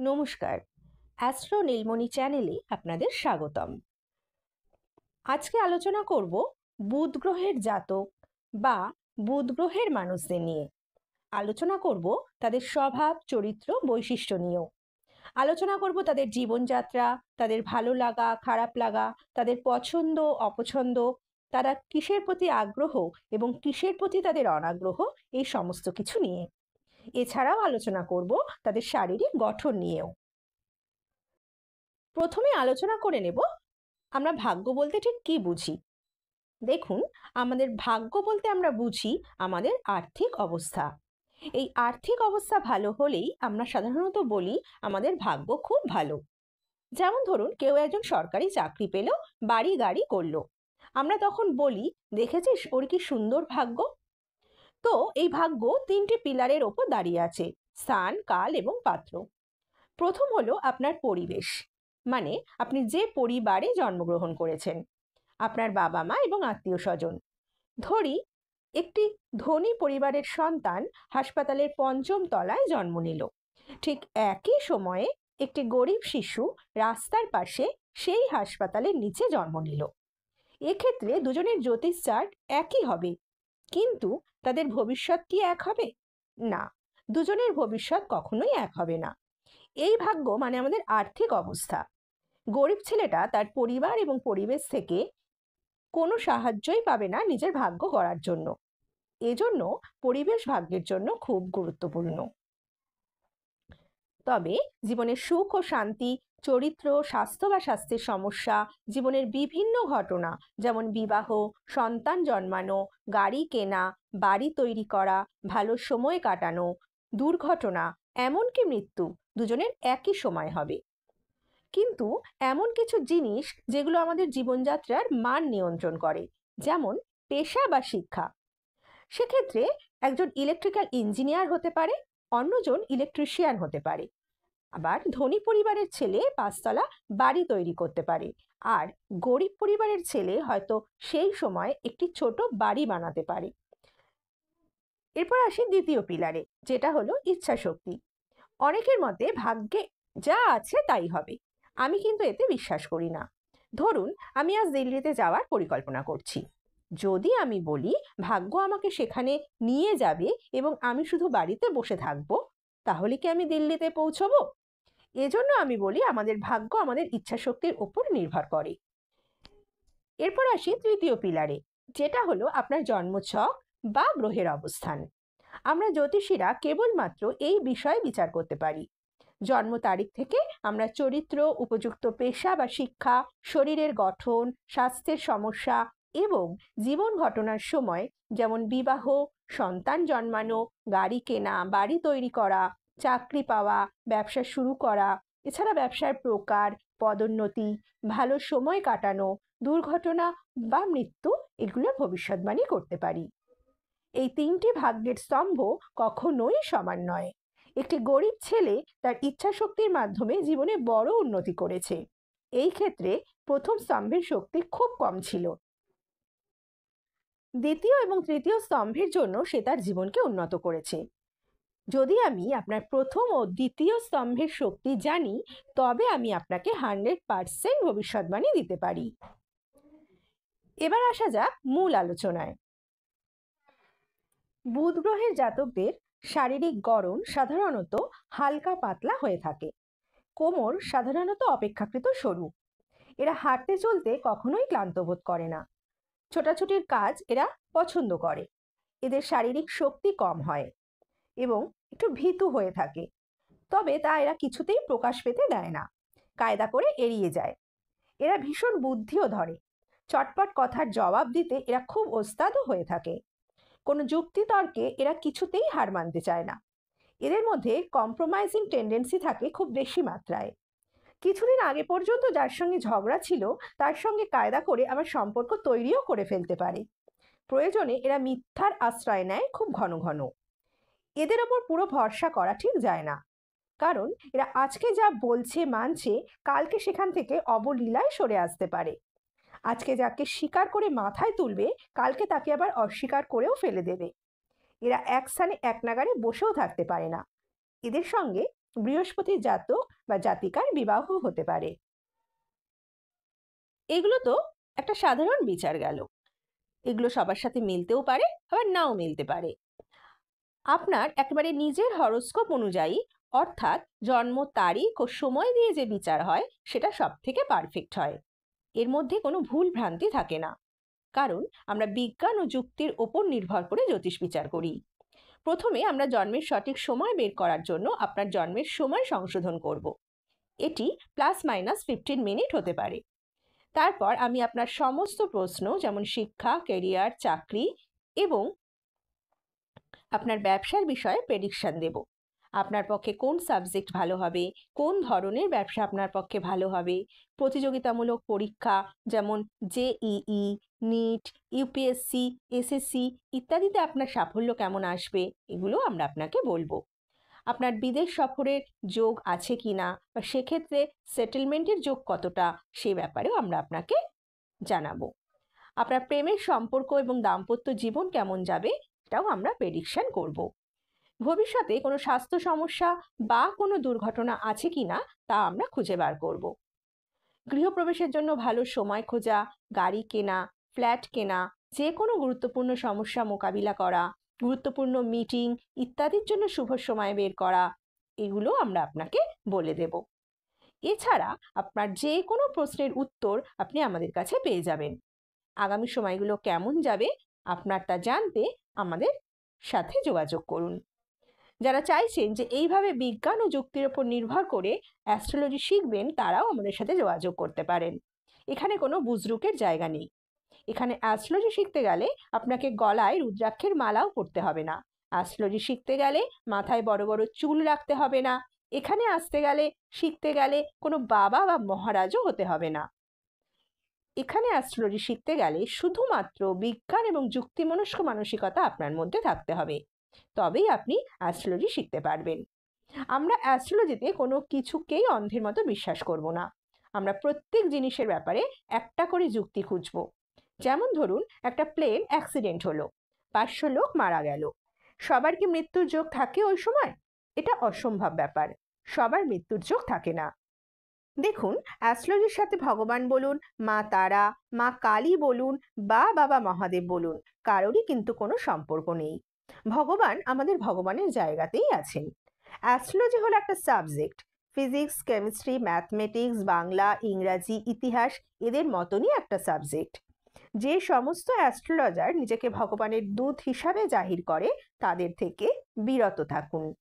নমস্কার, অ্যাস্ট্রো নীলমণি চ্যানেলে আপনাদের স্বাগতম। আজকে আলোচনা করব বুধ গ্রহের জাতক বা বুধ গ্রহের মানুষদের নিয়ে। আলোচনা করব তাদের স্বভাব, চরিত্র, বৈশিষ্ট্য নিয়েও। আলোচনা করব তাদের জীবনযাত্রা, তাদের ভালো লাগা, খারাপ লাগা, তাদের পছন্দ, অপছন্দ, তারা কিসের প্রতি আগ্রহ এবং কিসের প্রতি তাদের অনাগ্রহ, এই সমস্ত কিছু নিয়ে। এছাড়াও আলোচনা করব তাদের শারীরিক গঠন নিয়েও। প্রথমে আলোচনা করে নেব আমরা ভাগ্য বলতে ঠিক কি বুঝি। দেখুন, আমাদের ভাগ্য বলতে আমরা বুঝি আমাদের আর্থিক অবস্থা। এই আর্থিক অবস্থা ভালো হলেই আমরা সাধারণত বলি আমাদের ভাগ্য খুব ভালো। যেমন ধরুন, কেউ একজন সরকারি চাকরি পেল, বাড়ি গাড়ি করলো, আমরা তখন বলি, দেখেছিস ওর কি সুন্দর ভাগ্য। তো এই ভাগ্য তিনটি পিলারের ওপর দাঁড়িয়ে আছে: স্থান, কাল এবং পাত্র। প্রথম হলো আপনার পরিবেশ, মানে আপনি যে পরিবারে জন্মগ্রহণ করেছেন, আপনার বাবা মা এবং আত্মীয় স্বজন। ধরি একটি ধনী পরিবারের সন্তান হাসপাতালের পঞ্চম তলায় জন্ম নিল। ঠিক একই সময়ে একটি গরিব শিশু রাস্তার পাশে সেই হাসপাতালের নিচে জন্ম নিল। এক্ষেত্রে দুজনের জ্যোতিষ চার্ট একই হবে, কিন্তু তাদের ভবিষ্যৎ কি এক হবে? না, দুজনের ভবিষ্যৎ কখনোই এক হবে না। এই ভাগ্য মানে আমাদের আর্থিক অবস্থা। গরিব ছেলেটা তার পরিবার এবং পরিবেশ থেকে কোনো সাহায্যই পাবে না নিজের ভাগ্য গড়ার জন্য। এজন্য পরিবেশ ভাগ্যের জন্য খুব গুরুত্বপূর্ণ। তবে জীবনের সুখ ও শান্তি, চরিত্র, স্বাস্থ্য বা স্বাস্থ্যের সমস্যা, জীবনের বিভিন্ন ঘটনা যেমন বিবাহ, সন্তান জন্মানো, গাড়ি কেনা, বাড়ি তৈরি করা, ভালো সময় কাটানো, দুর্ঘটনা, এমনকি মৃত্যু দুজনের একই সময় হবে। কিন্তু এমন কিছু জিনিস যেগুলো আমাদের জীবনযাত্রার মান নিয়ন্ত্রণ করে, যেমন পেশা বা শিক্ষা। সেক্ষেত্রে একজন ইলেকট্রিক্যাল ইঞ্জিনিয়ার হতে পারে, অন্যজন ইলেকট্রিশিয়ান হতে পারে। আবার ধনী পরিবারের ছেলে 5 তলা বাড়ি তৈরি করতে পারে, আর গরিব পরিবারের ছেলে হয়তো সেই সময় একটি ছোট বাড়ি বানাতে পারে। এরপর আসি দ্বিতীয় পিলারে, যেটা হলো ইচ্ছা শক্তি। অনেকের মতে ভাগ্যে যা আছে তাই হবে। আমি কিন্তু এতে বিশ্বাস করি না। ধরুন, আমি আজ দিল্লিতে যাওয়ার পরিকল্পনা করছি। যদি আমি বলি ভাগ্য আমাকে সেখানে নিয়ে যাবে এবং আমি শুধু বাড়িতে বসে থাকবো, তাহলে কি আমি দিল্লিতে পৌঁছবো? এজন্য আমি বলি আমাদের ভাগ্য আমাদের ইচ্ছা শক্তির উপর নির্ভর করে। এরপর আসি তৃতীয় পিলারে, যেটা হলো আপনার জন্মছক বা গ্রহের অবস্থান। আমরা জ্যোতিষীরা কেবলমাত্র এই বিষয়ে বিচার করতে পারি। জন্ম তারিখ থেকে আমরা চরিত্র, উপযুক্ত পেশা বা শিক্ষা, শরীরের গঠন, স্বাস্থ্যের সমস্যা এবং জীবন ঘটনার সময়, যেমন বিবাহ, সন্তান জন্মানো, গাড়ি কেনা, বাড়ি তৈরি করা, চাকরি পাওয়া, ব্যবসা শুরু করা, এছাড়া ব্যবসার প্রকার, পদোন্নতি, ভালো সময় কাটানো, দুর্ঘটনা বা মৃত্যু, এগুলোর ভবিষ্যৎবাণী করতে পারি। এই তিনটি ভাগ্যের স্তম্ভ কখনোই সমান নয়। একটি গরিব ছেলে তার ইচ্ছা শক্তির মাধ্যমে জীবনে বড় উন্নতি করেছে। এই ক্ষেত্রে প্রথম স্তম্ভের শক্তি খুব কম ছিল। দ্বিতীয় এবং তৃতীয় স্তম্ভের জন্য সে তার জীবনকে উন্নত করেছে। যদি আমি আপনার প্রথম ও দ্বিতীয় স্তম্ভের শক্তি জানি, তবে আমি আপনাকে 100% ভবিষ্যৎবাণী দিতে পারি। এবার আসা যাক মূল আলোচনায়। বুধ গ্রহের জাতকদের শারীরিক গড়ন সাধারণত হালকা পাতলা হয়ে থাকে। কোমর সাধারণত অপেক্ষাকৃত সরু। এরা হাঁটতে চলতে কখনোই ক্লান্ত বোধ করে না। ছোটাছুটির কাজ এরা পছন্দ করে। এদের শারীরিক শক্তি কম হয় এবং একটু ভীতু হয়ে থাকে, তবে তা এরা কিছুতেই প্রকাশ পেতে দেয় না, কায়দা করে এড়িয়ে যায়। এরা ভীষণ বুদ্ধিও ধরে। চটপট কথার জবাব দিতে এরা খুব ওস্তাদও হয়ে থাকে। কোনো যুক্তিতর্কে এরা কিছুতেই হার মানতে চায় না। এদের মধ্যে কম্প্রোমাইজিং টেন্ডেন্সি থাকে খুব বেশি মাত্রায়। কিছুদিন আগে পর্যন্ত যার সঙ্গে ঝগড়া ছিল তার সঙ্গে কায়দা করে আবার সম্পর্ক তৈরিও করে ফেলতে পারে। প্রয়োজনে এরা মিথ্যার আশ্রয় নেয় খুব ঘন ঘন। এদের ওপর পুরো ভরসা করা ঠিক যায় না, কারণ এরা আজকে যা বলছে মানছে, কালকে সেখান থেকে অবলীলায় সরে আসতে পারে। আজকে যাকে স্বীকার করে মাথায় তুলবে, কালকে তাকে আবার অস্বীকার করেও ফেলে দেবে। এরা এক স্থানে এক নাগাড়ে বসেও থাকতে পারে না। এদের সঙ্গে বৃহস্পতির জাতক বা জাতিকার বিবাহ হতে পারে। এগুলো তো একটা সাধারণ বিচার গেল। এগুলো সবার সাথে মিলতেও পারে, আবার নাও মিলতে পারে। আপনার একেবারে নিজের হরোস্কোপ অনুযায়ী, অর্থাৎ জন্ম তারিখ ও সময় দিয়ে যে বিচার হয় সেটা সব থেকে পারফেক্ট হয়। এর মধ্যে কোনো ভুল ভ্রান্তি থাকে না, কারণ আমরা বিজ্ঞান ও যুক্তির ওপর নির্ভর করে জ্যোতিষ বিচার করি। প্রথমে আমরা জন্মের সঠিক সময় বের করার জন্য আপনার জন্মের সময় সংশোধন করব। এটি +- 15 মিনিট হতে পারে। তারপর আমি আপনার সমস্ত প্রশ্ন, যেমন শিক্ষা, ক্যারিয়ার, চাকরি এবং আপনার ব্যবসার বিষয়ে প্রেডিকশন দেব। আপনার পক্ষে কোন সাবজেক্ট ভালো হবে, কোন ধরনের ব্যবসা আপনার পক্ষে ভালো হবে, প্রতিযোগিতামূলক পরীক্ষা যেমন জেইই, নিট, ইউপিএসসি, এসএসসি ইত্যাদিতে আপনার সাফল্য কেমন আসবে, এগুলো আমরা আপনাকে বলবো। আপনার বিদেশ সফরের যোগ আছে কিনা, বা সেক্ষেত্রে সেটেলমেন্টের যোগ কতটা, সে ব্যাপারেও আমরা আপনাকে জানাবো। আপনার প্রেমের সম্পর্ক এবং দাম্পত্য জীবন কেমন যাবে, এটাও আমরা প্রেডিকশন করব। ভবিষ্যতে কোনো স্বাস্থ্য সমস্যা বা কোনো দুর্ঘটনা আছে কিনা তা আমরা খুঁজে বার করব। গৃহপ্রবেশের জন্য ভালো সময় খোঁজা, গাড়ি কেনা, ফ্ল্যাট কেনা, যে কোনো গুরুত্বপূর্ণ সমস্যা মোকাবিলা করা, গুরুত্বপূর্ণ মিটিং ইত্যাদির জন্য শুভ সময় বের করা, এগুলো আমরা আপনাকে বলে দেব। এছাড়া আপনার যে কোনো প্রশ্নের উত্তর আপনি আমাদের কাছে পেয়ে যাবেন। আগামী সময়গুলো কেমন যাবে আপনার তা জানতে আমাদের সাথে যোগাযোগ করুন। যারা চাইছেন যে এইভাবে বিজ্ঞান ও যুক্তির উপর নির্ভর করে অ্যাস্ট্রোলজি শিখবেন, তারাও আমাদের সাথে যোগাযোগ করতে পারেন। এখানে কোনো বুজরুকের জায়গা নেই। এখানে অ্যাস্ট্রোলজি শিখতে গেলে আপনাকে গলায় রুদ্রাক্ষের মালাও পরতে হবে না। অ্যাস্ট্রোলজি শিখতে গেলে মাথায় বড় বড় চুল রাখতে হবে না। এখানে আসতে গেলে, শিখতে গেলে কোনো বাবা বা মহারাজও হতে হবে না। এখানে অ্যাস্ট্রোলজি শিখতে গেলে শুধুমাত্র বিজ্ঞান এবং যুক্তিমনস্ক মানসিকতা আপনার মধ্যে থাকতে হবে, তবেই আপনি অ্যাস্ট্রোলজি শিখতে পারবেন। আমরা অ্যাস্ট্রোলজিতে কোনো কিছুকেই অন্ধের মতো বিশ্বাস করব না। আমরা প্রত্যেক জিনিসের ব্যাপারে একটা করে যুক্তি খুঁজব। যেমন ধরুন, একটা প্লেন অ্যাক্সিডেন্ট হলো, 500 লোক মারা গেল। সবার কি মৃত্যুর যোগ থাকে ওই সময়? এটা অসম্ভব ব্যাপার। সবার মৃত্যুর যোগ থাকে না। দেখুন, অ্যাস্ট্রোলজির সাথে ভগবান বলুন, মা তারা, মা কালী বলুন বা বাবা মহাদেব বলুন, কারোরই কিন্তু কোনো সম্পর্ক নেই। ভগবান আমাদের ভগবানের জায়গাতেই আছেন। অ্যাস্ট্রোলজি হলো একটা subject. Physics, chemistry, mathematics, Bangla, ইংরাজি, ইতিহাস এদের মতনই একটা সাবজেক্ট। যে সমস্ত অ্যাস্ট্রোলজার নিজেকে ভগবানের দূত হিসাবে জাহির করে, তাদের থেকে বিরত থাকুন।